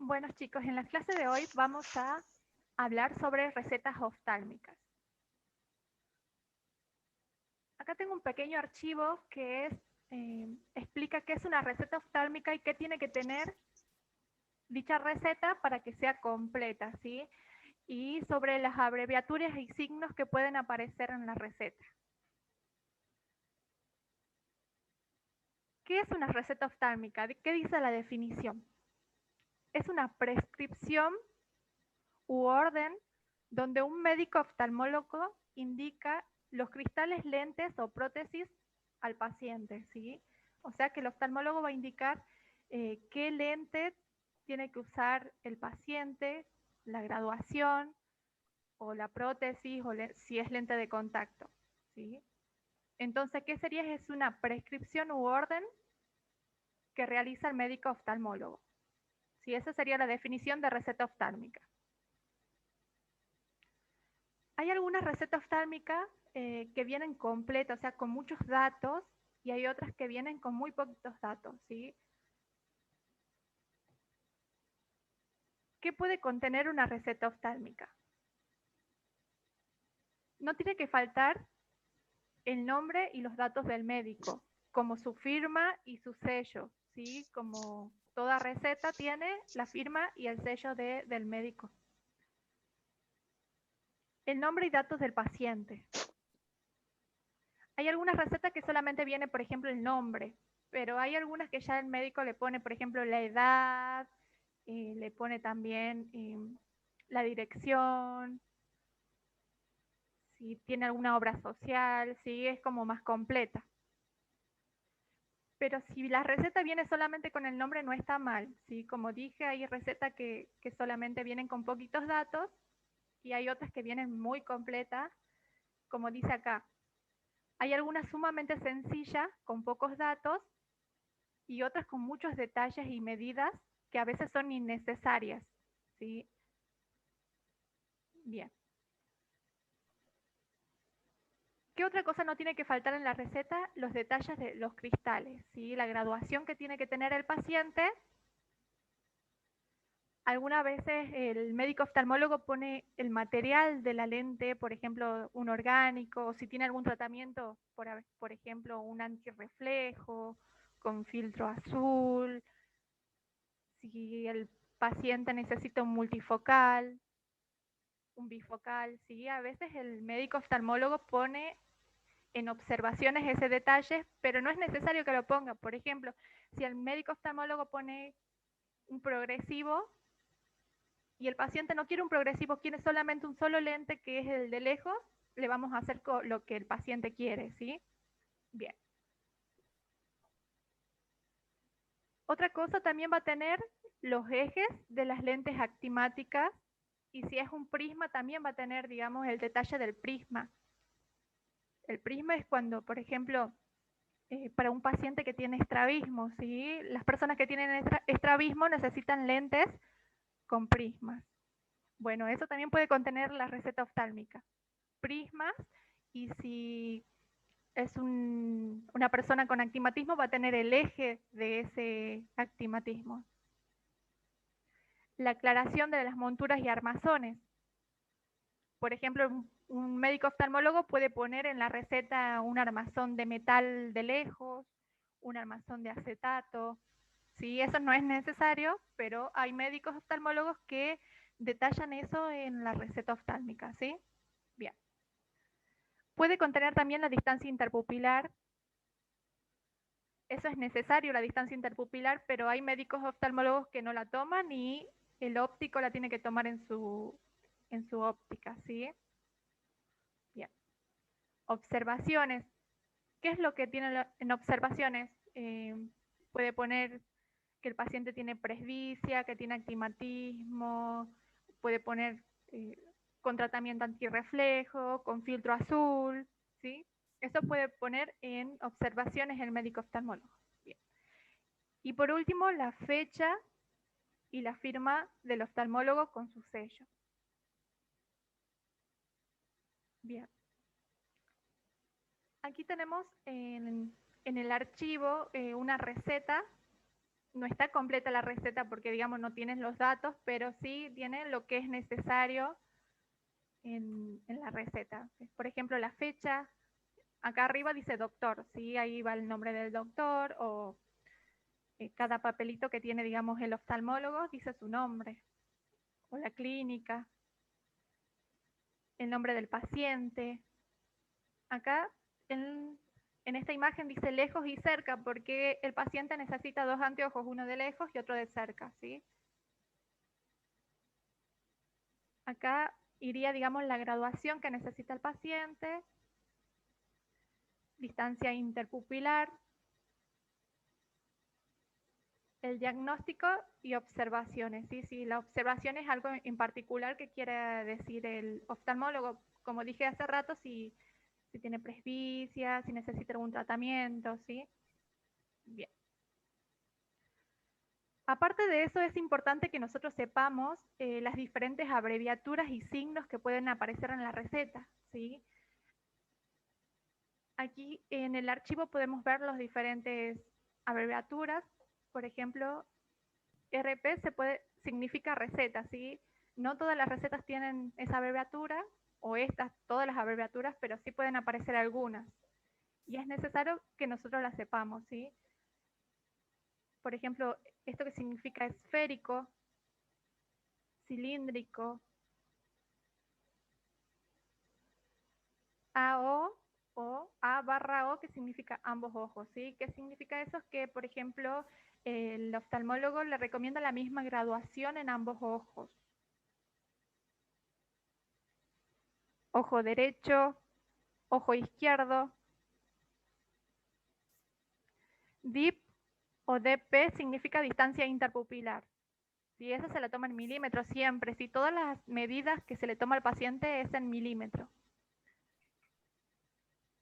Bueno, chicos, en la clase de hoy vamos a hablar sobre recetas oftálmicas. Acá tengo un pequeño archivo que explica qué es una receta oftálmica y qué tiene que tener dicha receta para que sea completa, ¿sí? Y sobre las abreviaturas y signos que pueden aparecer en la receta. ¿Qué es una receta oftálmica? ¿Qué dice la definición? Es una prescripción u orden donde un médico oftalmólogo indica los cristales, lentes o prótesis al paciente, ¿sí? O sea que el oftalmólogo va a indicar qué lente tiene que usar el paciente, la graduación o la prótesis o si es lente de contacto, ¿sí? Entonces, ¿qué sería? Es una prescripción u orden que realiza el médico oftalmólogo. ¿Sí? Esa sería la definición de receta oftálmica. Hay algunas recetas oftálmicas que vienen completas, o sea, con muchos datos, y hay otras que vienen con muy poquitos datos, ¿sí? ¿Qué puede contener una receta oftálmica? No tiene que faltar el nombre y los datos del médico, como su firma y su sello, ¿sí? Como toda receta tiene la firma y el sello del médico. El nombre y datos del paciente. Hay algunas recetas que solamente viene, por ejemplo, el nombre, pero hay algunas que ya el médico le pone, por ejemplo, la edad, le pone también la dirección, si tiene alguna obra social, si es como más completa. Pero si la receta viene solamente con el nombre, no está mal, ¿sí? Como dije, hay recetas que solamente vienen con poquitos datos y hay otras que vienen muy completas, como dice acá. Hay algunas sumamente sencillas, con pocos datos, y otras con muchos detalles y medidas que a veces son innecesarias, ¿sí? Bien. ¿Qué otra cosa no tiene que faltar en la receta? Los detalles de los cristales, ¿sí? La graduación que tiene que tener el paciente. Algunas veces el médico oftalmólogo pone el material de la lente, por ejemplo, un orgánico, o si tiene algún tratamiento, por ejemplo, un antirreflejo con filtro azul, si el paciente necesita un multifocal, un bifocal, ¿sí? A veces el médico oftalmólogo pone en observaciones ese detalle, pero no es necesario que lo ponga. Por ejemplo, si el médico oftalmólogo pone un progresivo y el paciente no quiere un progresivo, quiere solamente un solo lente que es el de lejos, le vamos a hacer lo que el paciente quiere, ¿sí? Bien. Otra cosa también va a tener los ejes de las lentes actimáticas y si es un prisma también va a tener, digamos, el detalle del prisma. El prisma es cuando, por ejemplo, para un paciente que tiene estrabismo, ¿sí? Las personas que tienen estrabismo necesitan lentes con prismas. Bueno, eso también puede contener la receta oftálmica. Prismas, y si es una persona con actimatismo va a tener el eje de ese actimatismo. La aclaración de las monturas y armazones. Por ejemplo, un médico oftalmólogo puede poner en la receta un armazón de metal de lejos, un armazón de acetato. Sí, eso no es necesario, pero hay médicos oftalmólogos que detallan eso en la receta oftálmica, ¿sí? Bien. Puede contener también la distancia interpupilar. Eso es necesario, la distancia interpupilar, pero hay médicos oftalmólogos que no la toman y el óptico la tiene que tomar en su óptica, ¿sí? Bien. Observaciones. ¿Qué es lo que tiene en observaciones? Puede poner que el paciente tiene presbicia, que tiene actimatismo, puede poner con tratamiento antirreflejo, con filtro azul, ¿sí? Eso puede poner en observaciones el médico oftalmólogo. Bien. Y por último, la fecha y la firma del oftalmólogo con su sello. Bien. Aquí tenemos en el archivo una receta no está completa la receta porque, digamos, no tienes los datos, pero sí tiene lo que es necesario en la receta. Por ejemplo, la fecha, acá arriba dice doctor, ¿sí? Ahí va el nombre del doctor, o cada papelito que tiene, digamos, el oftalmólogo dice su nombre, o la clínica, el nombre del paciente. Acá en esta imagen dice lejos y cerca porque el paciente necesita dos anteojos, uno de lejos y otro de cerca, ¿sí? Acá iría, digamos, la graduación que necesita el paciente, distancia interpupilar, el diagnóstico y observaciones, ¿sí? Si la observación es algo en particular que quiere decir el oftalmólogo, como dije hace rato, si tiene presbicia, si necesita algún tratamiento, ¿sí? Bien. Aparte de eso, es importante que nosotros sepamos las diferentes abreviaturas y signos que pueden aparecer en la receta, ¿sí? Aquí en el archivo podemos ver las diferentes abreviaturas. Por ejemplo, RP significa receta, ¿sí? No todas las recetas tienen esa abreviatura, o todas las abreviaturas, pero sí pueden aparecer algunas. Y es necesario que nosotros las sepamos, ¿sí? Por ejemplo, esto que significa esférico, cilíndrico, AO o A/O, que significa ambos ojos, ¿sí? ¿Qué significa eso? Es que, por ejemplo, el oftalmólogo le recomienda la misma graduación en ambos ojos. Ojo derecho, ojo izquierdo. DIP o DP significa distancia interpupilar. Si eso se la toma en milímetros siempre, si todas las medidas que se le toma al paciente es en milímetros.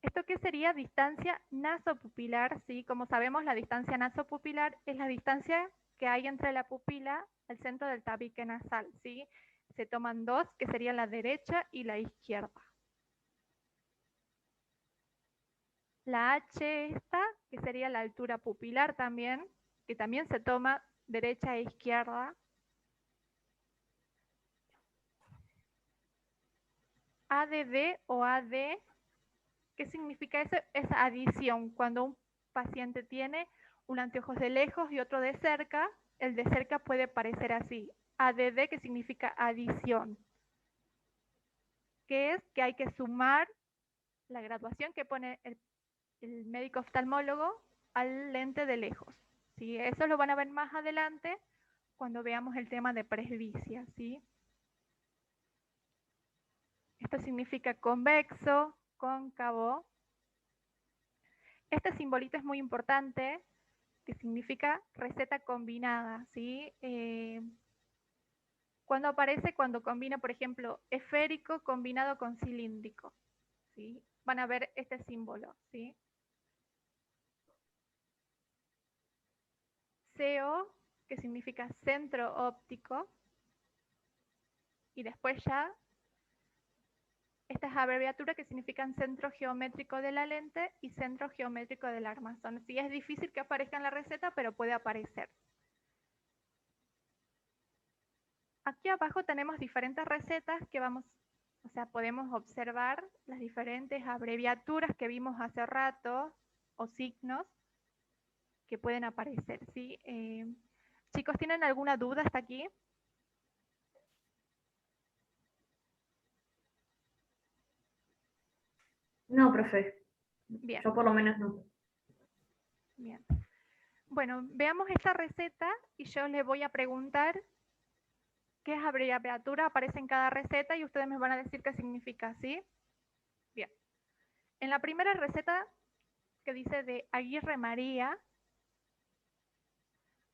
¿Esto qué sería? Distancia nasopupilar, ¿sí? Como sabemos, la distancia nasopupilar es la distancia que hay entre la pupila, el centro del tabique nasal, ¿sí? Se toman dos, que serían la derecha y la izquierda. La H esta, que sería la altura pupilar también, que también se toma derecha e izquierda. ADD o AD, ¿qué significa eso? Es adición. Cuando un paciente tiene un anteojos de lejos y otro de cerca, el de cerca puede parecer así. ADD, que significa adición. Que es que hay que sumar la graduación que pone el médico oftalmólogo al lente de lejos, ¿sí? Eso lo van a ver más adelante cuando veamos el tema de presbicia, ¿sí? Esto significa convexo, cóncavo. Este simbolito es muy importante, que significa receta combinada, ¿sí? Cuando aparece, cuando combina, por ejemplo, esférico combinado con cilíndrico, ¿sí? Van a ver este símbolo, ¿sí? CO, que significa centro óptico, y después ya estas abreviaturas que significan centro geométrico de la lente y centro geométrico del armazón. Sí, es difícil que aparezca en la receta, pero puede aparecer. Aquí abajo tenemos diferentes recetas que podemos observar las diferentes abreviaturas que vimos hace rato o signos que pueden aparecer, ¿sí? Chicos, ¿tienen alguna duda hasta aquí? No, profe. Bien, Yo por lo menos no. bien. Bueno, veamos esta receta y yo les voy a preguntar qué abreviatura aparece en cada receta y ustedes me van a decir qué significa, ¿sí? Bien. En la primera receta que dice de Aguirre María,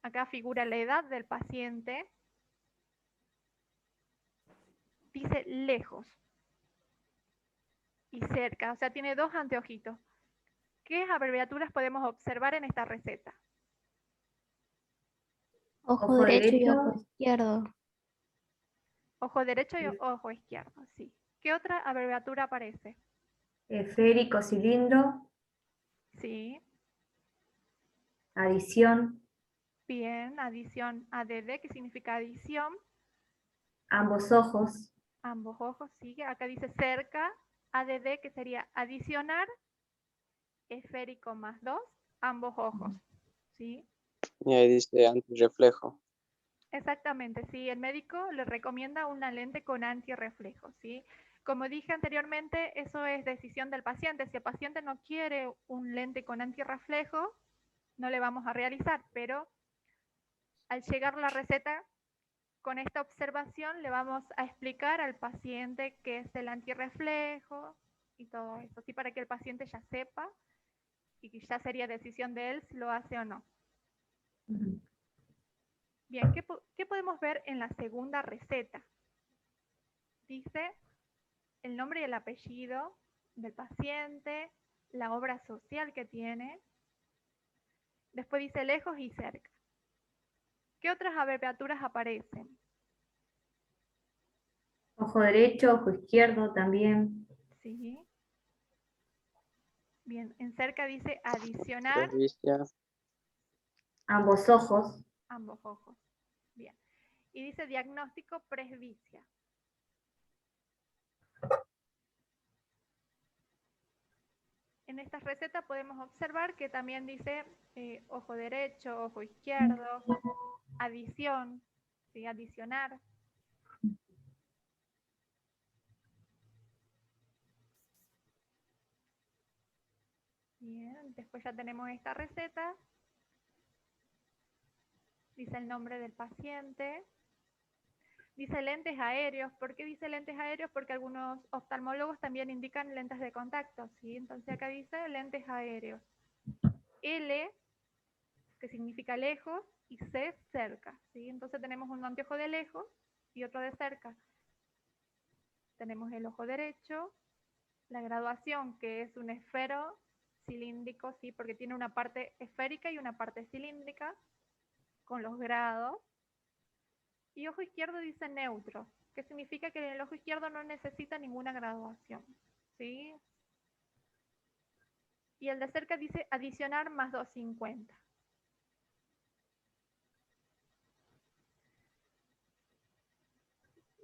acá figura la edad del paciente, dice lejos y cerca, o sea, tiene dos anteojitos. ¿Qué abreviaturas podemos observar en esta receta? Ojo Ojo derecho y ojo derecho, izquierdo. Ojo derecho y ojo izquierdo, sí. ¿Qué otra abreviatura aparece? esférico, cilindro, Sí, adición, Bien, adición ADD, que significa adición. Ambos ojos. Ambos ojos, sigue. Acá dice cerca, ADD, que sería adicionar, esférico más 2, ambos ojos, ¿sí? Y ahí dice antirreflejo. Exactamente, sí. El médico le recomienda una lente con antirreflejo, ¿sí? Como dije anteriormente, eso es decisión del paciente. Si el paciente no quiere un lente con antirreflejo, no le vamos a realizar, pero al llegar la receta, con esta observación le vamos a explicar al paciente qué es el antirreflejo y todo eso, ¿sí? Para que el paciente ya sepa y ya sería decisión de él si lo hace o no. Ujú. Bien, ¿qué podemos ver en la segunda receta? Dice el nombre y el apellido del paciente, la obra social que tiene, después dice lejos y cerca. ¿Qué otras abreviaturas aparecen? Ojo derecho, ojo izquierdo también. Sí. Bien, en cerca dice adicionar Presbicia. Ambos ojos. ambos ojos. Bien. Y dice diagnóstico presbicia. En esta receta podemos observar que también dice ojo derecho, ojo izquierdo, adición, ¿sí? Adicionar. Bien, después ya tenemos esta receta. Dice el nombre del paciente. Dice lentes aéreos. ¿Por qué dice lentes aéreos? Porque algunos oftalmólogos también indican lentes de contacto, ¿sí? Entonces acá dice lentes aéreos. L, que significa lejos, y C, cerca, ¿sí? Entonces tenemos un anteojo de lejos y otro de cerca. Tenemos el ojo derecho, la graduación, que es un esfero cilíndrico, ¿sí? Porque tiene una parte esférica y una parte cilíndrica, con los grados. Y ojo izquierdo dice neutro, que significa que el ojo izquierdo no necesita ninguna graduación, ¿sí? Y el de cerca dice adicionar más 250.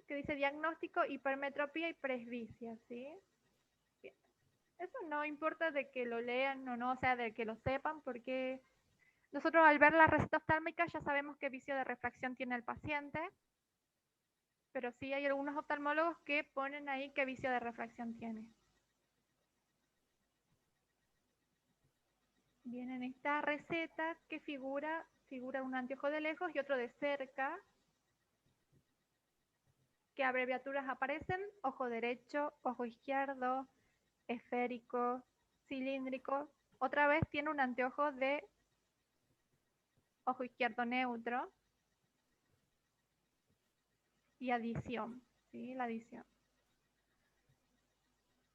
Que dice diagnóstico, hipermetropía y presbicia, ¿sí? Bien. Eso no importa de que lo lean o no, o sea, de que lo sepan, porque nosotros al ver la receta oftálmica ya sabemos qué vicio de refracción tiene el paciente, pero sí hay algunos oftalmólogos que ponen ahí qué vicio de refracción tiene. Bien, en esta receta, ¿qué figura? Figura un anteojo de lejos y otro de cerca. ¿Qué abreviaturas aparecen? Ojo derecho, ojo izquierdo, esférico, cilíndrico. Otra vez tiene un anteojo de ojo izquierdo neutro y adición, ¿sí? La adición.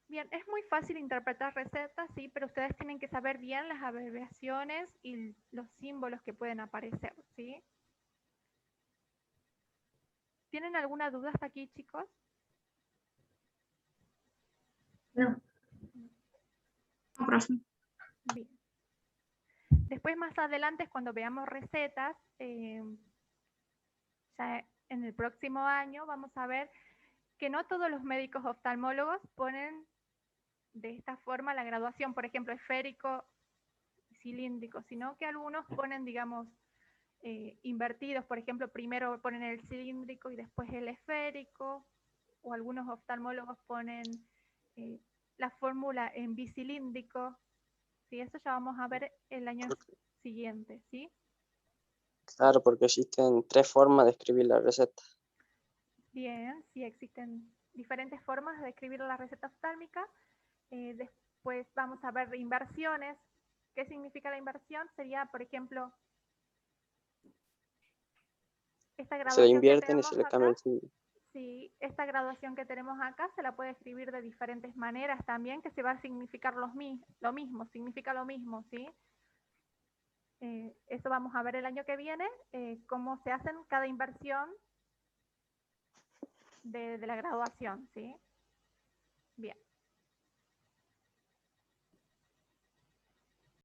Bien, es muy fácil interpretar recetas, sí, pero ustedes tienen que saber bien las abreviaciones y los símbolos que pueden aparecer, ¿sí? ¿Tienen alguna duda hasta aquí, chicos? No. No, profe. Bien. Después, más adelante, cuando veamos recetas, ya en el próximo año vamos a ver que no todos los médicos oftalmólogos ponen de esta forma la graduación, por ejemplo, esférico y cilíndrico, sino que algunos ponen, digamos, invertidos, por ejemplo, primero ponen el cilíndrico y después el esférico, o algunos oftalmólogos ponen la fórmula en bicilíndrico, ¿sí? Eso ya vamos a ver el año siguiente, ¿sí? Claro, porque existen 3 formas de escribir la receta. Bien, sí existen diferentes formas de escribir la receta oftálmica. Después vamos a ver inversiones. ¿Qué significa la inversión? Sería, por ejemplo, esta Se le graduación que invierten y tenemos se le cambia acá. el signo. Sí, esta graduación que tenemos acá se la puede escribir de diferentes maneras también, que se va a significar lo mismo, significa lo mismo, ¿sí? Eso vamos a ver el año que viene, cómo se hacen cada inversión de la graduación, ¿sí? Bien.